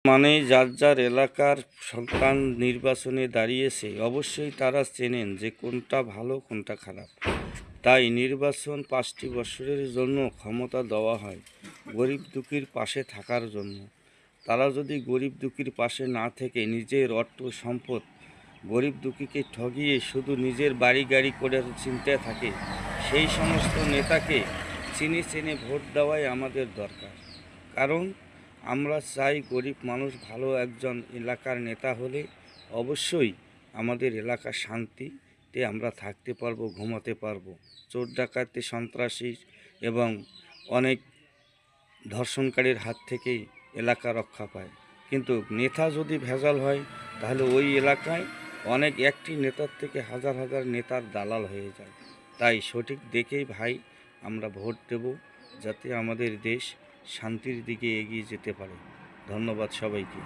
মানেই যার যার এলাকার সন্তান নির্বাচনে দাঁড়িয়েছে, অবশ্যই তারা চেনেন যে কোনটা ভালো কোনটা খারাপ। তাই নির্বাচন 5টি বছরের জন্য ক্ষমতা দেওয়া হয় গরিব দুঃখীর পাশে থাকার জন্য। তারা যদি গরিব দুঃখীর পাশে না থেকে নিজের অর্থ সম্পদ গরিব দুঃখীকে ঠগিয়ে শুধু নিজের বাড়ি গাড়ি করে চিন্তায় থাকে, সেই সমস্ত নেতাকে চিনে চিনে ভোট দেওয়াই আমাদের দরকার। কারণ আমরা চাই গরিব মানুষ ভালো একজন এলাকার নেতা হলে অবশ্যই আমাদের এলাকা শান্তিতে আমরা থাকতে পারবো, ঘুমাতে পারবো। চোর ডাকাতি সন্ত্রাসী এবং অনেক ধর্ষণকারীর হাত থেকেই এলাকা রক্ষা পায়। কিন্তু নেতা যদি ভেজাল হয় তাহলে ওই এলাকায় অনেক একটি নেতার থেকে হাজার হাজার নেতার দালাল হয়ে যায়। তাই সঠিক দেখেই ভাই আমরা ভোট দেব, যাতে আমাদের দেশ শান্তির দিকে এগিয়ে যেতে পারে। ধন্যবাদ সবাইকে।